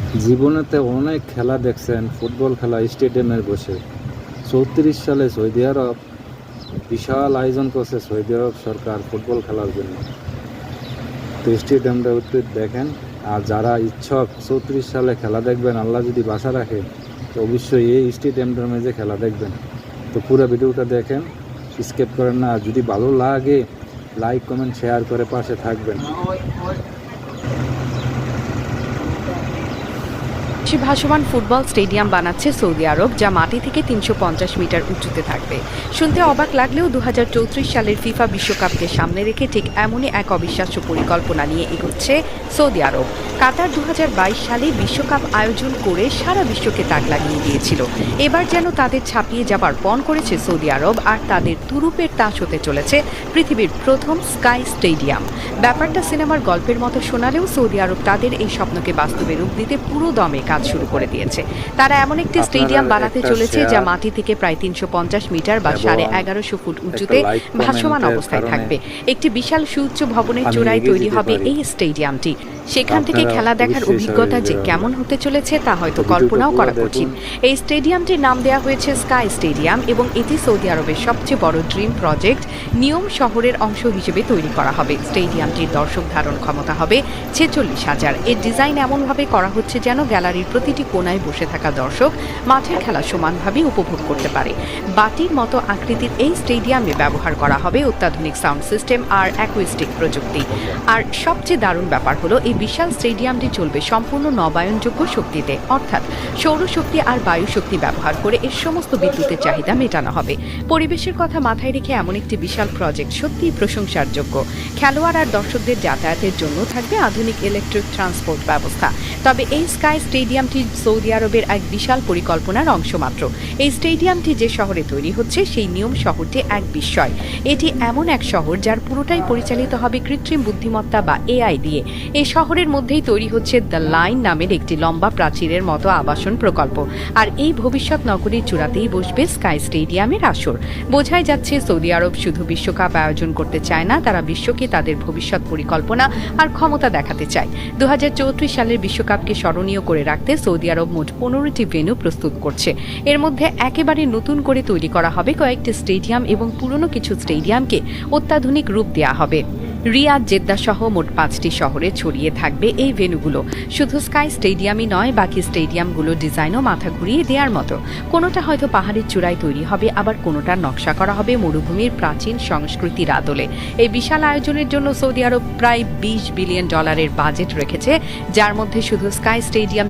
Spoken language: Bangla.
জীবনেতে অনেক খেলা দেখছেন, ফুটবল খেলা স্টেডিয়ামে বসে। 34 সালে সৌদি আরব বিশাল আয়োজন করছে সৌদি আরব সরকার ফুটবল খেলার জন্য। তো স্টেডিয়ামটা উত্তর দেখেন। আর যারা ইচ্ছুক 34 সালে খেলা দেখবেন, আল্লাহ যদি বাসা রাখে, তো অবশ্যই এই স্টেডিয়ামটার মাঝে খেলা দেখবেন। তো পুরো ভিডিওটা দেখেন, স্কিপ করেন না। আর যদি ভালো লাগে লাইক কমেন্ট শেয়ার করে পাশে থাকবেন। ভাসমান ফুটবল স্টেডিয়াম বানাচ্ছে সৌদি আরব, যা মাটি থেকে 350 মিটার উঁচুতে থাকবে। শুনতে অবাক লাগলেও 2034 সালের ফিফা বিশ্বকাপকে সামনে রেখে ঠিক এমনই এক অবিশ্বাস্য পরিকল্পনা নিয়ে এগোচ্ছে সৌদি আরব। কাতার 2022 সালে বিশ্বকাপ আয়োজন করে সারা বিশ্বকে তাক লাগিয়ে দিয়েছিল। এবার যেন তাদের ছাপিয়ে যাবার পণ করেছে সৌদি আরব, আর তাদের তুরুপের তাস হতে চলেছে পৃথিবীর প্রথম স্কাই স্টেডিয়াম। ব্যাপারটা সিনেমার গল্পের মতো শোনালেও সৌদি আরব তাদের এই স্বপ্নকে বাস্তবে রূপ দিতে পুরো দমে কাজ শুরু করে দিয়েছে। তারা এমন একটি স্টেডিয়াম বানাতে চলেছে যা মাটি থেকে প্রায় 350 মিটার বা 1150 ফুট উঁচুতে ভাসমান অবস্থায় থাকবে। একটি বিশাল সুউচ্চ ভবনের চূড়ায় তৈরি হবে এই স্টেডিয়ামটি। সেখান থেকে খেলা দেখার অভিজ্ঞতা যে কেমন হতে চলেছে তা হয়তো কল্পনাও করা কঠিন। এই স্টেডিয়ামটির নাম দেওয়া হয়েছে স্কাই স্টেডিয়াম এবং এটি সৌদি আরবের সবচেয়ে বড় ড্রিম প্রজেক্ট নিয়ম শহরের অংশ হিসেবে তৈরি করা হবে। স্টেডিয়ামটির দর্শক ধারণ ক্ষমতা হবে 46,000। এর ডিজাইন এমনভাবে করা হচ্ছে যেন গ্যালারির প্রতিটি কোণায় বসে থাকা দর্শক মাঠের খেলা সমানভাবে উপভোগ করতে পারে। বাটির মতো আকৃতির এই স্টেডিয়ামে ব্যবহার করা হবে অত্যাধুনিক সাউন্ড সিস্টেম আর অ্যাকুইস্টিক প্রযুক্তি। আর সবচেয়ে দারুণ ব্যাপার হলো এই বিশাল স্টেডিয়ামটি চলবে সম্পূর্ণ নবায়নযোগ্য শক্তিতে, অর্থাৎ সৌরশক্তি আর বায়ু শক্তি ব্যবহার করে এর সমস্ত বিদ্যুতের চাহিদা মেটানো হবে। পরিবেশের কথা মাথায় রেখে এমন একটি বিশাল প্রজেক্ট সত্যিই প্রশংসার যোগ্য। খেলোয়াড় আর দর্শকদের যাতায়াতের জন্য থাকবে আধুনিক ইলেকট্রিক ট্রান্সপোর্ট ব্যবস্থা। তবে এই স্কাই স্টেডিয়ামটি সৌদি আরবের এক বিশাল পরিকল্পনার অংশ মাত্র। এই স্টেডিয়ামটি যে শহরে তৈরি হচ্ছে সেই নিয়ম শহরটি এক বিস্ময়। এটি এমন এক শহর যার পুরোটাই পরিচালিত হবে কৃত্রিম বুদ্ধিমত্তা বা এআই দিয়ে। এই শহরের মধ্যেই তৈরি হচ্ছে দ্য লাইন নামের একটি লম্বা প্রাচীরের মতো আবাসন প্রকল্প। আর এই ভবিষ্যৎ নগরীর চূড়াতেই বসবে স্কাই স্টেডিয়ামের আসর। বোঝাই যাচ্ছে সৌদি আরব শুধু বিশ্বকাপ আয়োজন করতে চায় না, তারা বিশ্বকে তাদের ভবিষ্যৎ পরিকল্পনা আর ক্ষমতা দেখাতে চায়। 2034 সালের বিশ্বকাপকে স্মরণীয় করে রাখতে সৌদি আরব মোট 15টি ভেন্যু প্রস্তুত করছে। এর মধ্যে একেবারে নতুন করে তৈরি করা হবে কয়েকটি স্টেডিয়াম এবং পুরনো কিছু স্টেডিয়ামকে অত্যাধুনিক রূপ দেওয়া হবে। রিয়াদ, জেদ্দা সহ মোট 5টি শহরে ছড়িয়ে থাকবে এই ভেন্যুগুলো। শুধু স্কাই স্টেডিয়ামই নয়, বাকি স্টেডিয়ামগুলো ডিজাইনও মাথা ঘুরিয়ে দেওয়ার মতো। কোনোটা হয়তো পাহাড়ের চূড়ায় তৈরি হবে, আবার কোনোটার নকশা করা হবে মরুভূমির প্রাচীন সংস্কৃতির আদলে। এই বিশাল আয়োজনের জন্য সৌদি আরব প্রায় $20 বিলিয়ন বাজেট রেখেছে, যার মধ্যে শুধু স্কাই স্টেডিয়াম